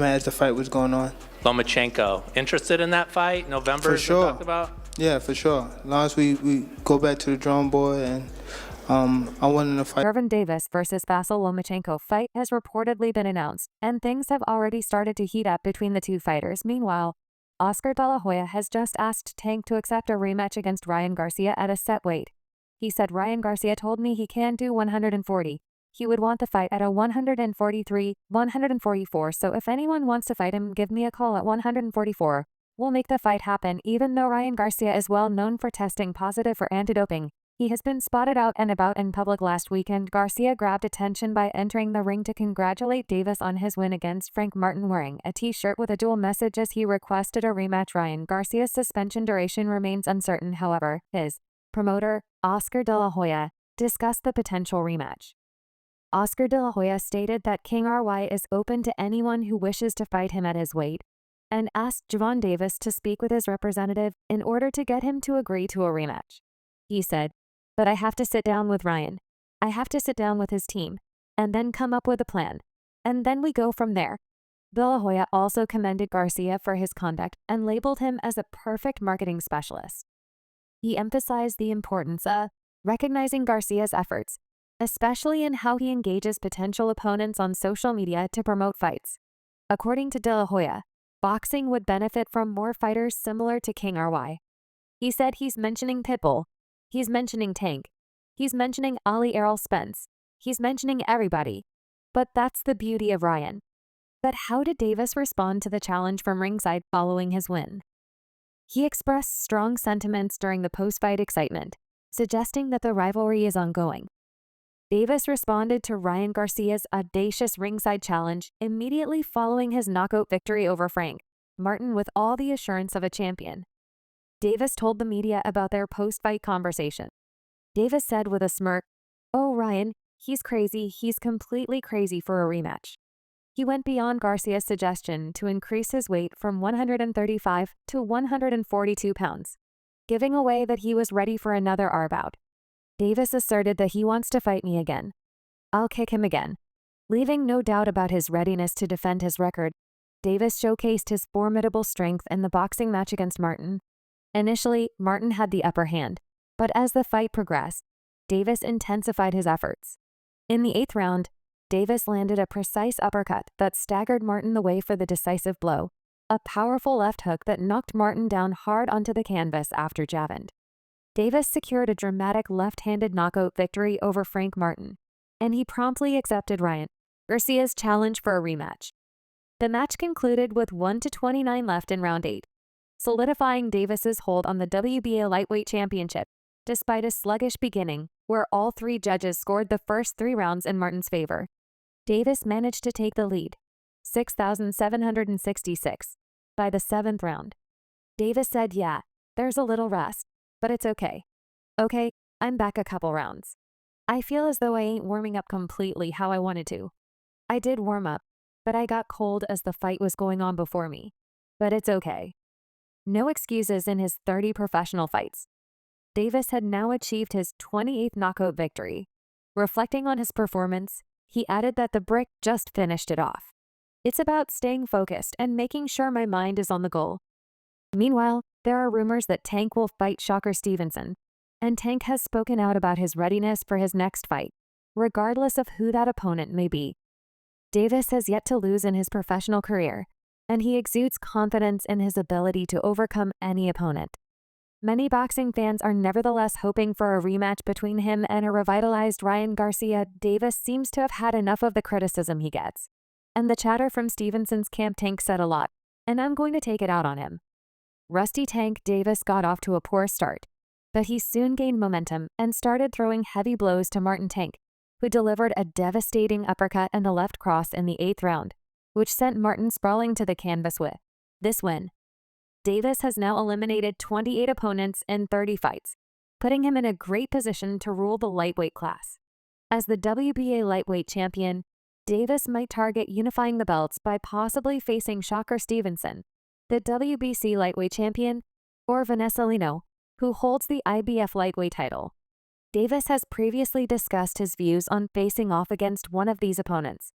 as the fight was going on. Lomachenko, interested in that fight? November, For as we sure. talked about? Yeah, for sure. As long as we go back to the drawing board and I won in the fight. Gervonta Davis versus Vasyl Lomachenko fight has reportedly been announced, and things have already started to heat up between the two fighters. Meanwhile, Oscar De La Hoya has just asked Tank to accept a rematch against Ryan Garcia at a set weight. He said, "Ryan Garcia told me he can do 140. He would want the fight at a 143, 144, so if anyone wants to fight him, give me a call at 144. We'll make the fight happen." Even though Ryan Garcia is well known for testing positive for anti-doping, he has been spotted out and about in public. Last weekend, Garcia grabbed attention by entering the ring to congratulate Davis on his win against Frank Martin wearing a t-shirt with a dual message as he requested a rematch. Ryan Garcia's suspension duration remains uncertain, however. His promoter, Oscar De La Hoya, discussed the potential rematch. Oscar De La Hoya stated that King RY is open to anyone who wishes to fight him at his weight, and asked Gervonta Davis to speak with his representative in order to get him to agree to a rematch. He said, "But I have to sit down with Ryan. I have to sit down with his team, and then come up with a plan. And then we go from there." De La Hoya also commended Garcia for his conduct and labeled him as a perfect marketing specialist. He emphasized the importance of recognizing Garcia's efforts, especially in how he engages potential opponents on social media to promote fights. According to De La Hoya, boxing would benefit from more fighters similar to King RY. He said he's mentioning Pitbull, he's mentioning Tank, he's mentioning Ali Errol Spence, he's mentioning everybody. But that's the beauty of Ryan. But how did Davis respond to the challenge from ringside following his win? He expressed strong sentiments during the post-fight excitement, suggesting that the rivalry is ongoing. Davis responded to Ryan Garcia's audacious ringside challenge immediately following his knockout victory over Frank Martin with all the assurance of a champion. Davis told the media about their post-fight conversation. Davis said with a smirk, "Oh, Ryan, he's crazy. He's completely crazy for a rematch." He went beyond Garcia's suggestion to increase his weight from 135 to 142 pounds, giving away that he was ready for another bout. Davis asserted that he wants to fight me again. "I'll kick him again." Leaving no doubt about his readiness to defend his record, Davis showcased his formidable strength in the boxing match against Martin. Initially, Martin had the upper hand, but as the fight progressed, Davis intensified his efforts. In the 8th round, Davis landed a precise uppercut that staggered Martin the way for the decisive blow, a powerful left hook that knocked Martin down hard onto the canvas after jabbing. Davis secured a dramatic left-handed knockout victory over Frank Martin, and he promptly accepted Ryan Garcia's challenge for a rematch. The match concluded with 1-29 left in round 8, solidifying Davis's hold on the WBA lightweight championship, despite a sluggish beginning where all 3 judges scored the first 3 rounds in Martin's favor. Davis managed to take the lead, 6,766, by the 7th round. Davis said, "Yeah, there's a little rest, but it's okay. Okay, I'm back a couple rounds. I feel as though I ain't warming up completely how I wanted to. I did warm up, but I got cold as the fight was going on before me. But it's okay." No excuses in his 30 professional fights. Davis had now achieved his 28th knockout victory. Reflecting on his performance, he added that the brick just finished it off. "It's about staying focused and making sure my mind is on the goal." Meanwhile, there are rumors that Tank will fight Shocker Stevenson, and Tank has spoken out about his readiness for his next fight, regardless of who that opponent may be. Davis has yet to lose in his professional career, and he exudes confidence in his ability to overcome any opponent. Many boxing fans are nevertheless hoping for a rematch between him and a revitalized Ryan Garcia. Davis seems to have had enough of the criticism he gets, and the chatter from Stevenson's camp. Tank said a lot, and I'm going to take it out on him. Rusty Tank Davis got off to a poor start, but he soon gained momentum and started throwing heavy blows to Martin Tank, who delivered a devastating uppercut and a left cross in the 8th round, which sent Martin sprawling to the canvas. With this win, Davis has now eliminated 28 opponents in 30 fights, putting him in a great position to rule the lightweight class. As the WBA lightweight champion, Davis might target unifying the belts by possibly facing Shocker Stevenson, the WBC lightweight champion, or Vanessa Lino, who holds the IBF lightweight title. Davis has previously discussed his views on facing off against one of these opponents.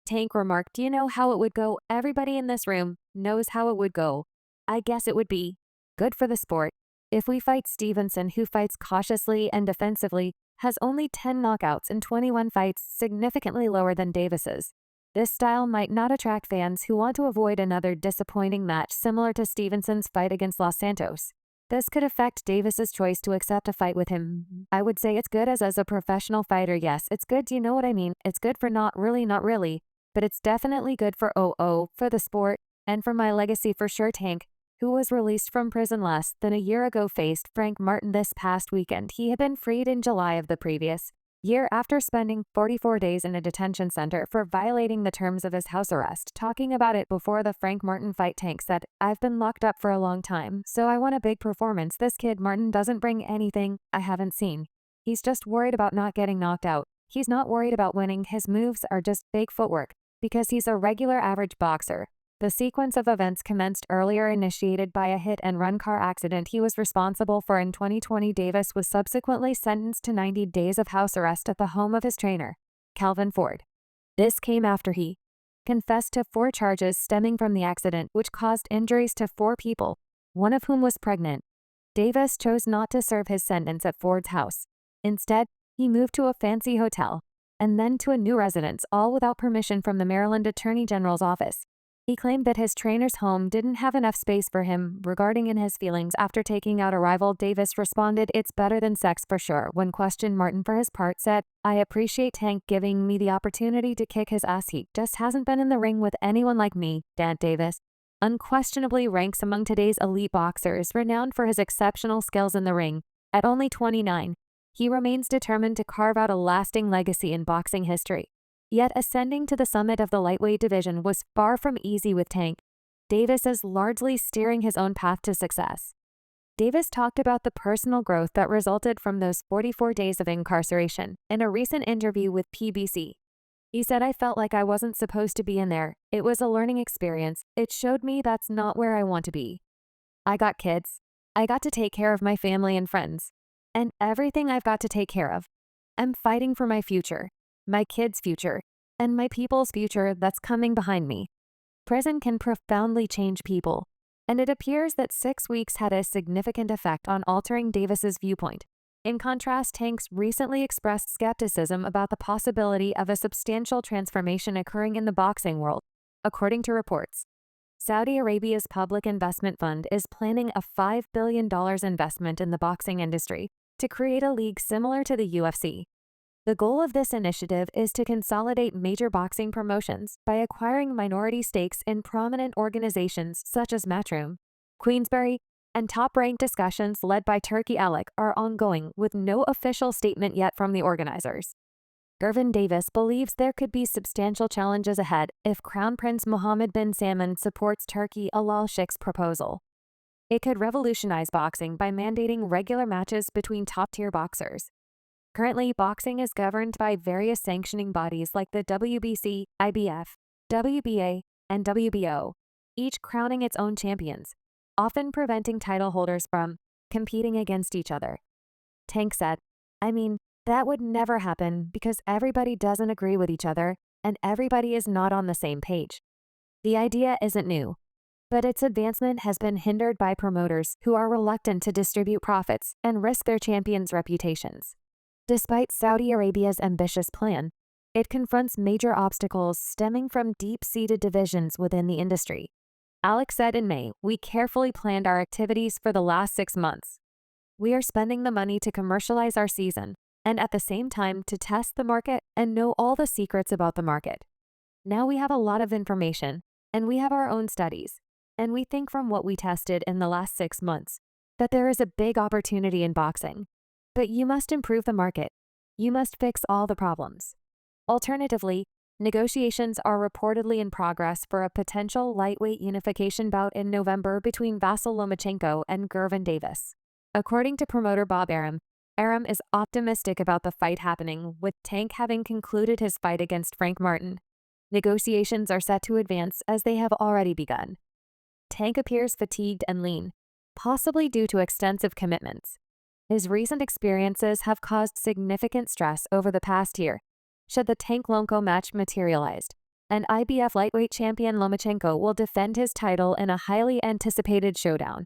Tank remarked, "Do you know how it would go? Everybody in this room knows how it would go. I guess it would be good for the sport if we fight Stevenson, who fights cautiously and defensively, has only 10 knockouts in 21 fights, significantly lower than Davis's. This style might not attract fans who want to avoid another disappointing match similar to Stevenson's fight against Los Santos. This could affect Davis's choice to accept a fight with him. I would say it's good as a professional fighter, yes, it's good, do you know what I mean? It's good for not really, but it's definitely good for for the sport, and for my legacy for sure." Tank, who was released from prison less than a year ago, faced Frank Martin this past weekend. He had been freed in July of the previous year after spending 44 days in a detention center for violating the terms of his house arrest. Talking about it before the Frank Martin fight, Tank said, "I've been locked up for a long time, so I want a big performance. This kid Martin doesn't bring anything I haven't seen. He's just worried about not getting knocked out. He's not worried about winning. His moves are just fake footwork, because he's a regular average boxer." The sequence of events commenced earlier, initiated by a hit-and-run car accident he was responsible for in 2020. Davis was subsequently sentenced to 90 days of house arrest at the home of his trainer, Calvin Ford. This came after he confessed to 4 charges stemming from the accident, which caused injuries to 4 people, one of whom was pregnant. Davis chose not to serve his sentence at Ford's house. Instead, he moved to a fancy hotel, and then to a new residence, all without permission from the Maryland Attorney General's office. He claimed that his trainer's home didn't have enough space for him. Regarding his feelings after taking out a rival, Davis responded, "It's better than sex for sure." When questioned, Martin for his part said, "I appreciate Tank giving me the opportunity to kick his ass. He just hasn't been in the ring with anyone like me." Davis unquestionably ranks among today's elite boxers, renowned for his exceptional skills in the ring. At only 29, he remains determined to carve out a lasting legacy in boxing history. Yet ascending to the summit of the lightweight division was far from easy with Tank. Davis is largely steering his own path to success. Davis talked about the personal growth that resulted from those 44 days of incarceration in a recent interview with PBC. He said, "I felt like I wasn't supposed to be in there. It was a learning experience. It showed me that's not where I want to be. I got kids. I got to take care of my family and friends. And everything I've got to take care of. I'm fighting for my future, my kids' future, and my people's future that's coming behind me." Prison can profoundly change people, and it appears that 6 weeks had a significant effect on altering Davis's viewpoint. In contrast, Tank's recently expressed skepticism about the possibility of a substantial transformation occurring in the boxing world. According to reports, Saudi Arabia's public investment fund is planning a $5 billion investment in the boxing industry to create a league similar to the UFC. The goal of this initiative is to consolidate major boxing promotions by acquiring minority stakes in prominent organizations such as Matchroom, Queensberry, and top-ranked discussions led by Turki Alek are ongoing, with no official statement yet from the organizers. Gervonta Davis believes there could be substantial challenges ahead if Crown Prince Mohammed bin Salman supports Turki Al Sheikh's proposal. It could revolutionize boxing by mandating regular matches between top-tier boxers. Currently, boxing is governed by various sanctioning bodies like the WBC, IBF, WBA, and WBO, each crowning its own champions, often preventing title holders from competing against each other. Tank said, "I mean, that would never happen because everybody doesn't agree with each other and everybody is not on the same page. The idea isn't new, but its advancement has been hindered by promoters who are reluctant to distribute profits and risk their champions' reputations. Despite Saudi Arabia's ambitious plan, it confronts major obstacles stemming from deep-seated divisions within the industry." Alex said in May, "We carefully planned our activities for the last 6 months. We are spending the money to commercialize our season, and at the same time to test the market and know all the secrets about the market. Now we have a lot of information, and we have our own studies, and we think from what we tested in the last 6 months that there is a big opportunity in boxing. But you must improve the market. You must fix all the problems." Alternatively, negotiations are reportedly in progress for a potential lightweight unification bout in November between Vasyl Lomachenko and Gervonta Davis. According to promoter Bob Arum is optimistic about the fight happening, with Tank having concluded his fight against Frank Martin. Negotiations are set to advance as they have already begun. Tank appears fatigued and lean, possibly due to extensive commitments. His recent experiences have caused significant stress over the past year, should the Tank-Lonco match materialized, and IBF lightweight champion Lomachenko will defend his title in a highly anticipated showdown.